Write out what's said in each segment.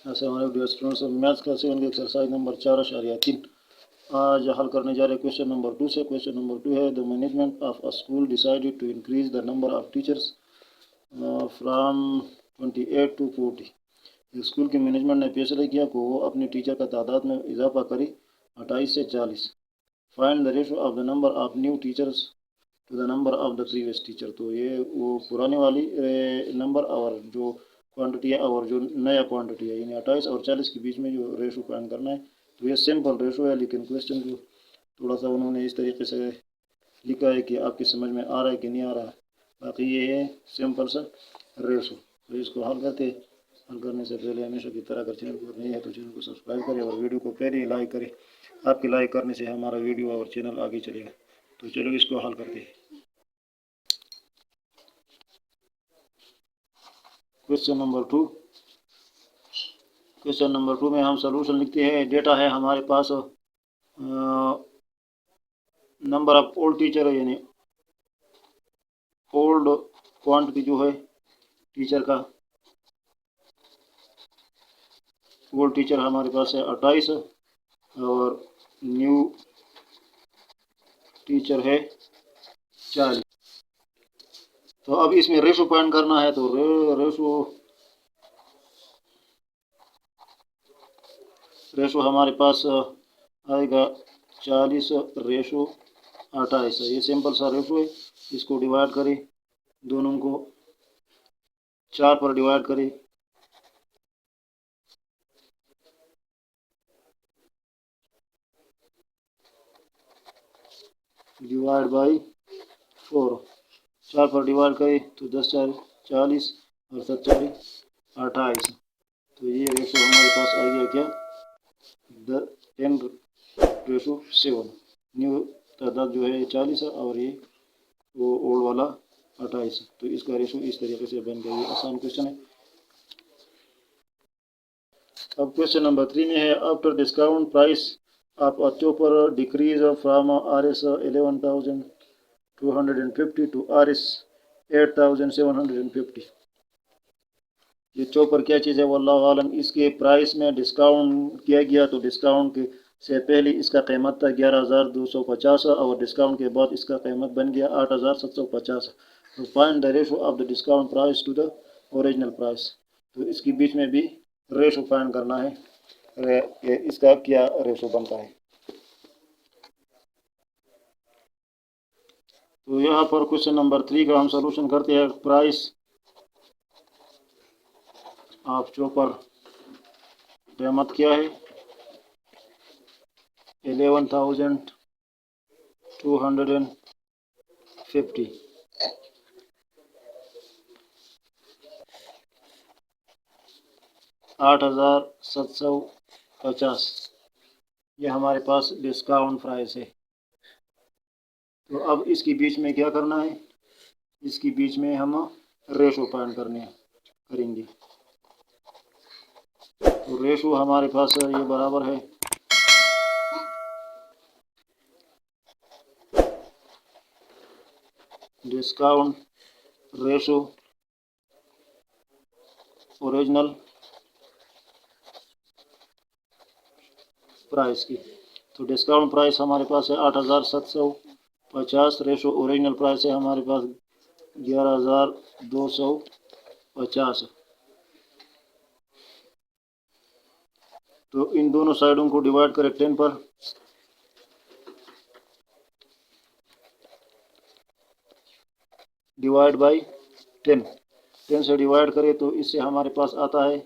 ऐसे हमारे dear students maths class 7 की एक्सरसाइज नंबर 4.3 आज हल करने जा रहे क्वेश्चन नंबर 2 से। क्वेश्चन नंबर 2 है the management of a school decided to increase the number of teachers from 28 to 40। School के मैनेजमेंट ने फैसला किया कि वो अपनी टीचर का तादाद में इजाफा करे 28 से 40। Find the ratio of the number of new teachers to the number of the previous teacher. तो ये वो पुराने वाली नंबर और जो क्वांटिटी है और जो नया क्वांटिटी है, यानी 28 और 40 के बीच में जो रेशो फाइंड करना है। तो ये सिंपल रेशो है, लेकिन क्वेश्चन को थोड़ा सा उन्होंने इस तरीके से लिखा है कि आपकी समझ में आ रहा है कि नहीं आ रहा है। बाकी ये है सिंपल सा रेशो। तो इसको हल करने से पहले हमेशा की तरह अगर चैनल पर नहीं है तो चैनल को सब्सक्राइब करें और वीडियो को पहले ही लाइक करें। आपकी लाइक करने से हमारा वीडियो और चैनल आगे चलेगा। तो चलो इसको हल करते हैं। क्वेश्चन नंबर 2 में हम सलूशन लिखते हैं। डेटा है हमारे पास नंबर ऑफ ओल्ड टीचर है, यानी ओल्ड क्वांटिटी जो है टीचर का, ओल्ड टीचर हमारे पास है 28 और न्यू टीचर है 40। तो अब इसमें रेशो फाइंड करना है। तो रेशो हमारे पास आएगा 40 रेशो 28। ये सिंपल सा रेशो है। इसको डिवाइड करें, दोनों को 4 पर डिवाइड करें, डिवाइड बाई 4। 4 पर डिवाइड करें तो 10 4 40 और 7 4 28। तो ये रेशो हमारे पास आ गया क्या, 10:7। न्यू तादाद जो है 40 है और ये वो ओल्ड वाला 28। तो इसका रेशो इस तरीके से बन गया। ये आसान क्वेश्चन है। अब क्वेश्चन नंबर 3 में है after discount price of a chopper decrease from RS 11,250 to RS 8,750। ये चॉपर क्या चीज़ है वल्लाहु आलम। इसके प्राइस में डिस्काउंट किया गया, तो डिस्काउंट से पहले इसका कीमत था 11,250 और डिस्काउंट के बाद इसका कीमत बन गया 8,750। तो find the ratio of the discount price to the original price. तो इसके बीच में भी रेशो फाइंड करना है, इसका क्या रेशो बनता है। तो यहाँ पर क्वेश्चन नंबर 3 का हम सॉल्यूशन करते हैं। प्राइस ऑफ चॉपर कीमत क्या है, 11,250। 8,750 ये हमारे पास डिस्काउंट प्राइस है। तो अब इसके बीच में क्या करना है, इसके बीच में हम रेशो फाइंड करेंगे। तो रेशो हमारे पास ये बराबर है डिस्काउंट रेशो ओरिजिनल प्राइस की। तो डिस्काउंट प्राइस हमारे पास है 8,750, रेशो ओरिजिनल प्राइस है हमारे पास 11,250। तो इन दोनों साइडों को डिवाइड करें 10 पर, डिवाइड बाई 10। 10 से डिवाइड करें तो इससे हमारे पास आता है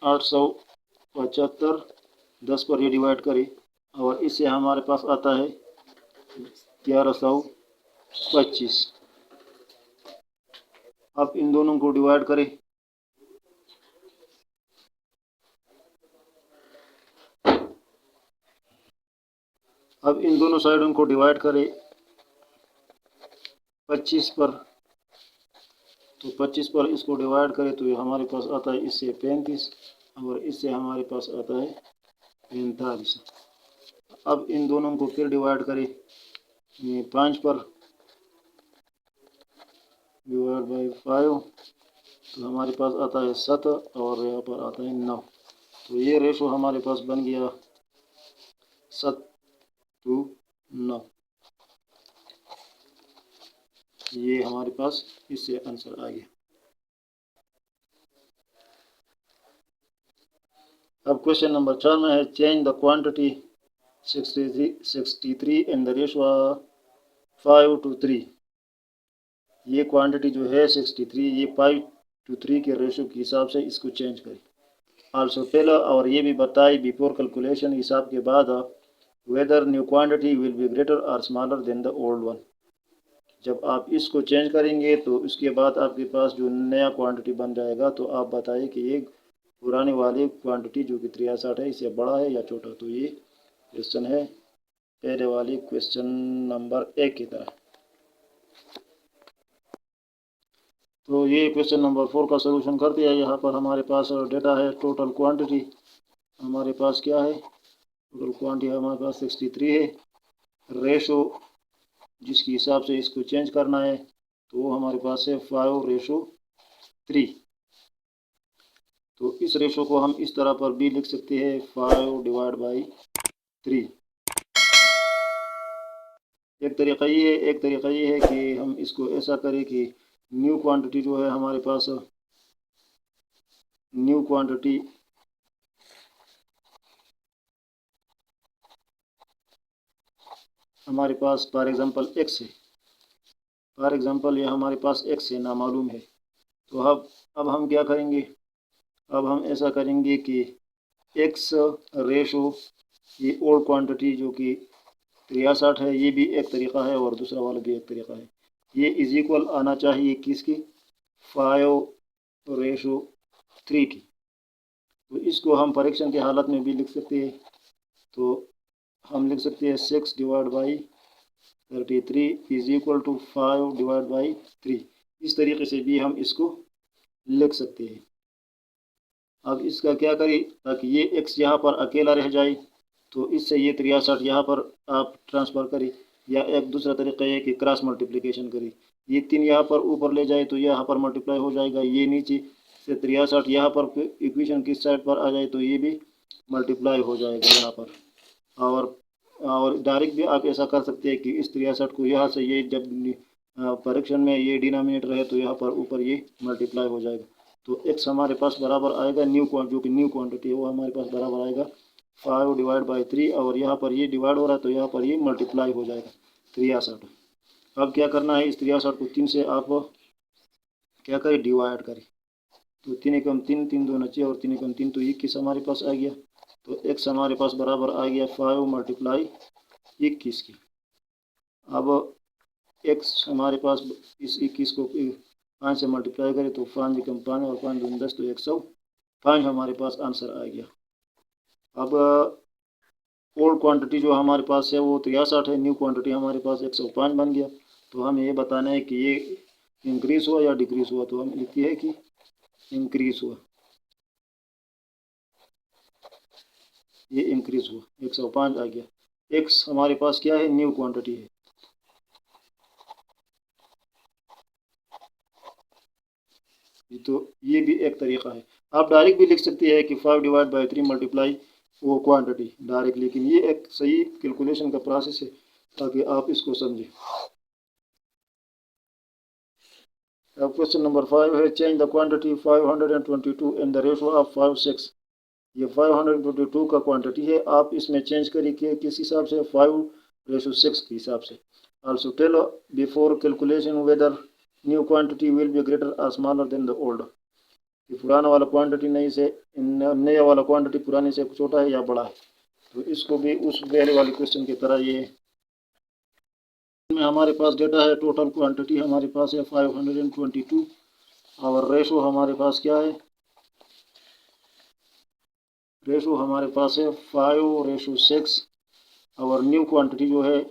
875। 10 पर ये डिवाइड करें और इससे हमारे पास आता है 1125। अब इन दोनों को डिवाइड करें, अब इन दोनों साइडों को डिवाइड करें 25 पर। तो 25 पर इसको डिवाइड करें तो ये हमारे पास आता है इससे 35 और इससे हमारे पास आता है 45। अब इन दोनों को फिर डिवाइड करें 5 पर। डिवाइड बाई 5, तो हमारे पास आता है 7 और यहाँ पर आता है 9। तो ये रेशो हमारे पास बन गया 7:9। ये हमारे पास इससे आंसर आ गया। अब क्वेश्चन नंबर 4 में है change the quantity 63 in the ratio 5:3। ये क्वांटिटी जो है 63, ये 5:3 के रेशो के हिसाब से इसको चेंज करें। आल्सो टेल, और ये भी बताए बिफोर कैलकुलेशन, हिसाब के बाद, whether new quantity will be greater और smaller than the old one. जब आप इसको चेंज करेंगे तो उसके बाद आपके पास जो नया क्वांटिटी बन जाएगा, तो आप बताइए कि ये पुराने वाली क्वांटिटी जो कि 63 है, इससे बड़ा है या छोटा। तो ये क्वेश्चन है पहले वाली क्वेश्चन नंबर 1 की तरह। तो ये क्वेश्चन नंबर 4 का सलूशन कर दिया। यहाँ पर हमारे पास डेटा है टोटल क्वांटिटी हमारे पास क्या है, टोटल क्वांटिटी हमारे पास 63 है। रेशो जिसके हिसाब से इसको चेंज करना है तो वो हमारे पास है 5:3। तो इस रेशो को हम इस तरह पर भी लिख सकते हैं 5/3। एक तरीका ये है कि हम इसको ऐसा करें कि न्यू क्वांटिटी जो है हमारे पास, न्यू क्वांटिटी हमारे पास फॉर एग्जांपल x है। फॉर एग्जांपल ये हमारे पास x है, नामालूम है। तो अब हम क्या करेंगे, अब हम ऐसा करेंगे कि x रेशो ये ओल्ड क्वांटिटी जो कि 63 है, ये भी एक तरीका है और दूसरा वाला भी एक तरीका है। ये इज इक्वल आना चाहिए किसकी, 5:3 की। तो इसको हम परीक्षण के हालत में भी लिख सकते हैं। तो हम लिख सकते हैं 6/33 इज इक्वल टू 5/3। इस तरीके से भी हम इसको लिख सकते हैं। अब इसका क्या करें ताकि ये x यहाँ पर अकेला रह जाए, तो इससे ये 63 यहाँ पर आप ट्रांसफ़र करें, या एक दूसरा तरीका है कि क्रॉस मल्टीप्लिकेशन करें। ये 3 यहाँ पर ऊपर ले जाए तो यहाँ पर मल्टीप्लाई हो जाएगा, ये नीचे से 63 यहाँ पर इक्वेशन किस साइड पर आ जाए तो ये भी मल्टीप्लाई हो जाएगा यहाँ पर। और डायरेक्ट भी आप ऐसा कर सकते हैं कि इस 63 को यहाँ से ये जब परीक्षण में ये डिनोमिनेटर है तो यहाँ पर ऊपर ये मल्टीप्लाई हो जाएगा। तो x हमारे पास बराबर आएगा जो कि न्यू क्वांटिटी है वो हमारे पास बराबर आएगा 5/3, और यहाँ पर ये डिवाइड हो रहा है तो यहाँ पर ये मल्टीप्लाई हो जाएगा 63। अब क्या करना है, इस 63 को 3 से आप क्या करें, डिवाइड करें। तो 3 एकम 3, 3 दूना 6 और 3 एकम 3, तो 21 हमारे पास आ गया। तो x हमारे पास बराबर आ गया 5 × 21 की। अब x हमारे पास इस 21 को 5 से मल्टीप्लाई करें तो 5 एकम 5 और 5 दूनी 10, तो 105 हमारे पास आंसर आ गया। अब ओल्ड क्वांटिटी जो हमारे पास है वो 63 है, न्यू क्वांटिटी हमारे पास 105 बन गया। तो हमें ये बताना है कि ये इंक्रीज हुआ या डिक्रीज हुआ। तो हम लिखते हैं कि इंक्रीज हुआ, ये इंक्रीज हुआ, 105 आ गया। x हमारे पास क्या है, न्यू क्वांटिटी है। तो ये भी एक तरीका है। आप डायरेक्ट भी लिख सकते हैं कि 5/3 मल्टीप्लाई वो क्वांटिटी डायरेक्ट, लेकिन ये एक सही कैलकुलेशन का प्रोसेस है ताकि आप इसको समझें। अब क्वेश्चन नंबर 5 है change the quantity 522 in the ratio of 5:6। ये 522 का क्वांटिटी है, आप इसमें चेंज करिए किस हिसाब से, 5:6 के हिसाब से। Also tell before calculation whether new quantity will be greater और स्मॉलर देन द ओल्ड। कि पुराना वाला क्वांटिटी नया वाला क्वांटिटी पुराने से छोटा है या बड़ा है। तो इसको भी उस पहले वाले क्वेश्चन की तरह ये में हमारे पास डेटा है, टोटल क्वांटिटी हमारे पास है 522 और रेशो हमारे पास क्या है, रेशो हमारे पास है 5:6 और न्यू क्वांटिटी जो है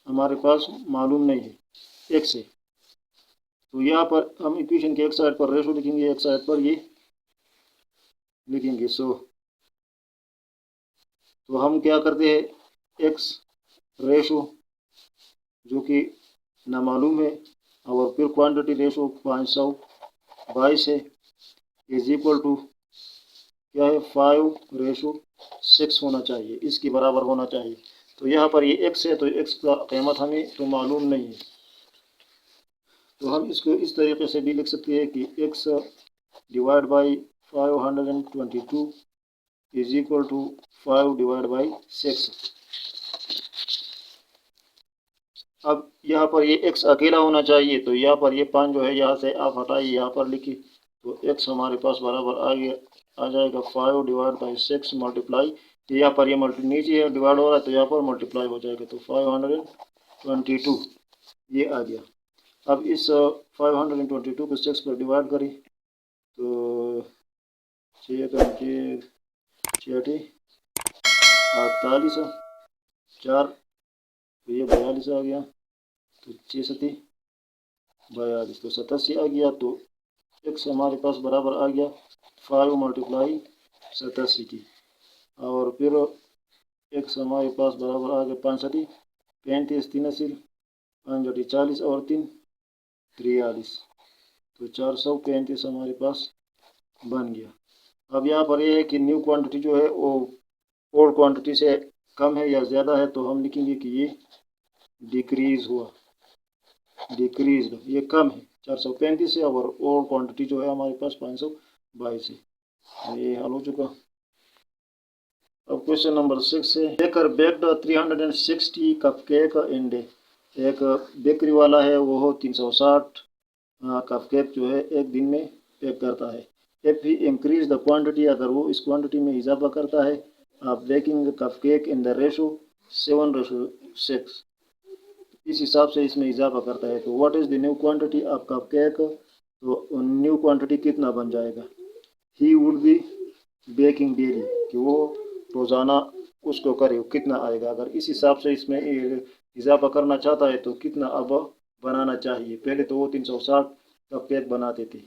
हमारे पास मालूम नहीं है, x है। तो यहाँ पर हम इक्वेशन के एक साइड पर रेशो लिखेंगे, एक साइड पर ये लिखेंगे 100। तो हम क्या करते हैं, x रेशो जो कि नामालूम है, और फिर क्वांटिटी रेशो 522 है, इज इक्वल टू क्या है 5:6 होना चाहिए, इसके बराबर होना चाहिए। तो यहाँ पर ये x है, तो x का कीमत हमें तो मालूम नहीं है, तो हम इसको इस तरीके से भी लिख सकते हैं कि x divide by 522 is equal to 5 divide by 6। अब यहाँ पर ये x अकेला होना चाहिए, तो यहाँ पर ये 5 जो है यहाँ से आप हटाइए, यहाँ पर लिखिए, तो x हमारे पास बराबर आ जाएगा 5 डिवाइड बाई 6 मल्टीप्लाई, यहाँ पर ये नीचे है डिवाइड हो रहा है, तो यहाँ पर मल्टीप्लाई हो जाएगा, तो 522 ये आ गया। अब इस 522 को 6 पर डिवाइड करें, तो 48 4, तो ये 42 आ गया, तो 6 42, तो 87 आ गया। तो x हमारे पास बराबर आ गया 5 मल्टीप्लाई 87 की, और फिर x हमारे पास बराबर आ गया 5 35 3 5 40 और 3 43, तो 435 हमारे पास बन गया। अब यहाँ पर यह है कि न्यू क्वांटिटी जो है वो ओल्ड क्वांटिटी से कम है या ज़्यादा है, तो हम लिखेंगे कि ये डिक्रीज हुआ, डिक्रीज, ये कम है 435 से, और ओल्ड क्वांटिटी जो है हमारे पास 522 है। ये हल हो चुका। अब क्वेश्चन नंबर 6 है, baker baked 360 cup cake in day. एक बेकरी वाला है, वो 360 कप केक जो है एक दिन में पैक करता है। If he increase the quantity, अगर वो इस क्वांटिटी में इजाफा करता है, baking cup cake in the ratio 7:6, इस हिसाब से इसमें इजाफा करता है, तो what is the new quantity of cup cake, तो न्यू क्वांटिटी कितना बन जाएगा। He would be baking daily, कि वो रोज़ाना उसको करे, कितना आएगा। अगर इस हिसाब से इसमें इजाफा करना चाहता है तो कितना अब बनाना चाहिए। पहले तो वो 360 कप केक बनाते थे,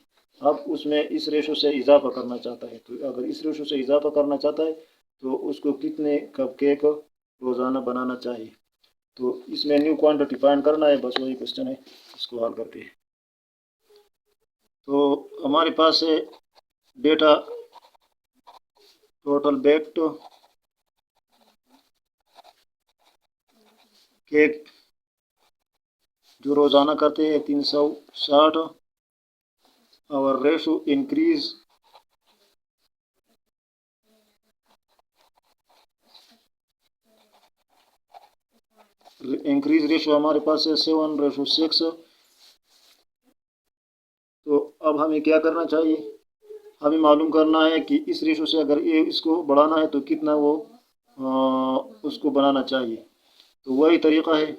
अब उसमें इस रेशो से इजाफा करना चाहता है, तो अगर इस रेशो से इजाफा करना चाहता है तो उसको कितने कप केक रोज़ाना बनाना चाहिए। तो इसमें न्यू क्वांटिटी फाइंड करना है, बस वही क्वेश्चन है, इसको हल करते हैं। तो हमारे पास है डेटा टोटल बेक्ड केक जो रोज़ाना करते हैं 360, और रेशो इंक्रीज रेशो हमारे पास है 7:6। तो अब हमें क्या करना चाहिए, हमें मालूम करना है कि इस रेशो से अगर ये इसको बढ़ाना है तो कितना वो उसको बनाना चाहिए। तो वही तरीका है,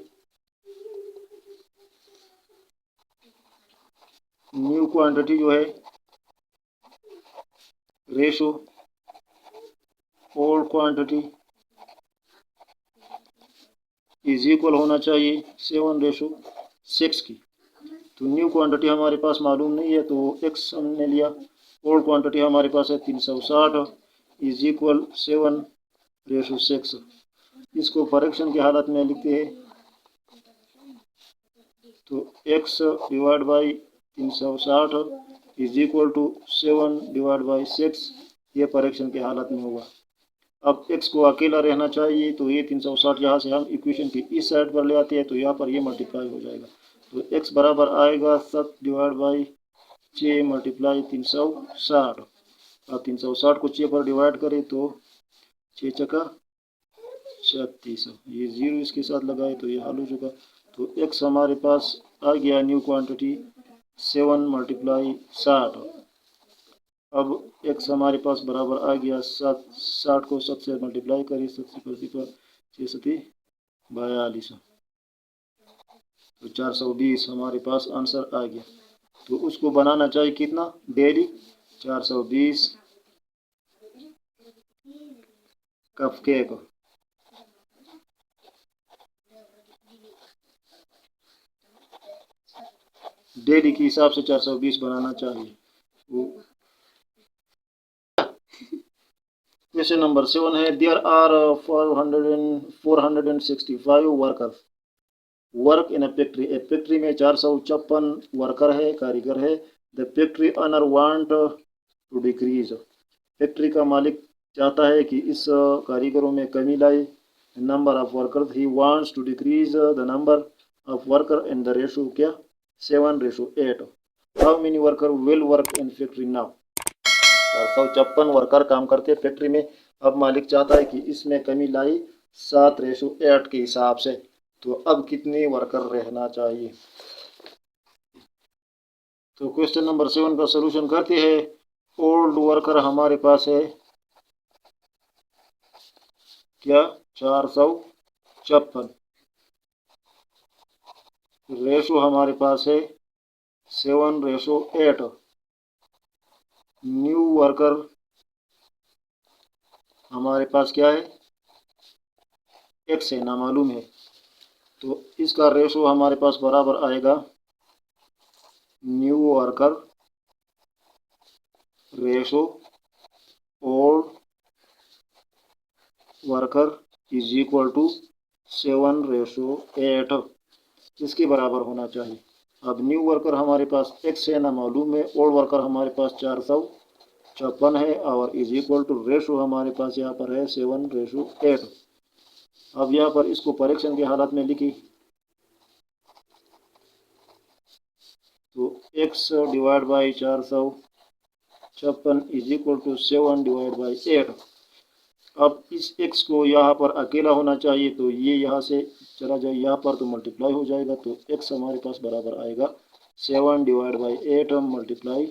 न्यू क्वांटिटी जो है ratio old quantity is equal होना चाहिए 7:6 की। तो न्यू क्वांटिटी हमारे पास मालूम नहीं है, तो x हमने लिया, ओल्ड क्वांटिटी हमारे पास है 360 इज इक्वल 7:6। इसको फ्रैक्शन की हालत में लिखते हैं, तो x divide by 360 is equal to 7 divide by 6, ये फ्रैक्शन की हालत में होगा। अब x को अकेला रहना चाहिए, तो ये 360 यहाँ से हम इक्वेशन की इस साइड पर ले आते हैं, तो यहाँ पर ये मल्टीप्लाई हो जाएगा, तो x बराबर आएगा 7 डिवाइड बाई 6 मल्टीप्लाई 360। अब 360 को 6 पर डिवाइड करें तो 6 चक्का 36, ये 0 इसके साथ लगाए तो ये हल हो चुका। तो x हमारे पास आ गया न्यू क्वांटिटी 7 मल्टीप्लाई 60। अब x हमारे पास बराबर आ गया 60 को 7 से मल्टीप्लाई करिए, 6 42, तो 420 हमारे पास आंसर आ गया। तो उसको बनाना चाहिए कितना डेली, 420 कप केक। डेली के हिसाब से 420 बनाना चाहिए। क्वेश्चन नंबर 7 है, there are 465 workers work in a factory में 456 वर्कर है, कारीगर है। The factory owner want to decrease, factory का मालिक चाहता है कि इस कारीगरों में कमी लाए। Number of workers, he wants to decrease the number of worker in the ratio क्या 7:8। How many worker will work in factory now, 456 worker काम करते फैक्ट्री में। अब मालिक चाहता है कि इसमें कमी लाई 7:8 के हिसाब से, तो अब कितने वर्कर रहना चाहिए। तो क्वेश्चन नंबर 7 का सलूशन करते हैं। ओल्ड वर्कर हमारे पास है क्या 456, रेशो हमारे पास है 7:8। न्यू वर्कर हमारे पास क्या है एक्स है, नामालूम है, तो इसका रेशो हमारे पास बराबर आएगा new worker ratio old worker is equal to 7:8, इसके बराबर होना चाहिए। अब न्यू वर्कर हमारे पास एक्स है, ना मालूम है, ओल्ड वर्कर हमारे पास 456 है, और इज इक्वल टू रेशो हमारे पास यहाँ पर है 7:8। अब यहाँ पर इसको परीक्षण के हालत में लिखी तो x divide by 456 is equal to 7 divide by 8। अब इस x को यहाँ पर अकेला होना चाहिए, तो ये यहाँ से चला जाए यहाँ पर तो मल्टीप्लाई हो जाएगा, तो x हमारे पास बराबर आएगा 7 डिवाइड बाई 8 मल्टीप्लाई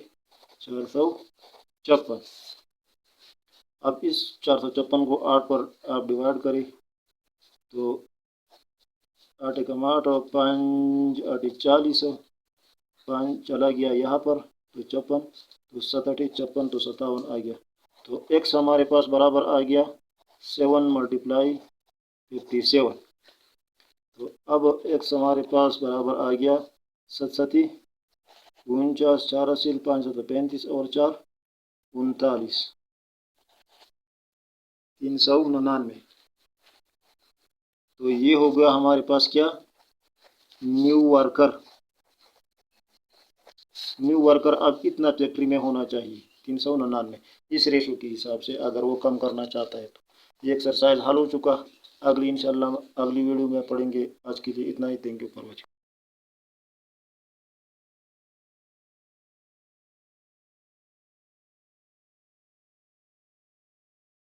456। अब इस 456 को 8 पर आप डिवाइड करें तो 8 एकम 8 और 5 8 40, 5 चला गया यहाँ पर तो 56, तो 7 8 56 तो 57 आ गया। तो x हमारे पास बराबर आ गया 7 मल्टीप्लाई 57। तो अब x हमारे पास बराबर आ गया 7 49 4 80 5 35 और 4 39 399। तो ये हो गया हमारे पास क्या न्यू वर्कर। न्यू वर्कर अब इतना फैक्ट्री में होना चाहिए 399 इस रेशो के हिसाब से, अगर वो कम करना चाहता है तो। ये एक्सरसाइज हल हो चुका। अगली इंशाल्लाह अगली वीडियो में पढ़ेंगे। आज के लिए इतना ही। Thank you for watching.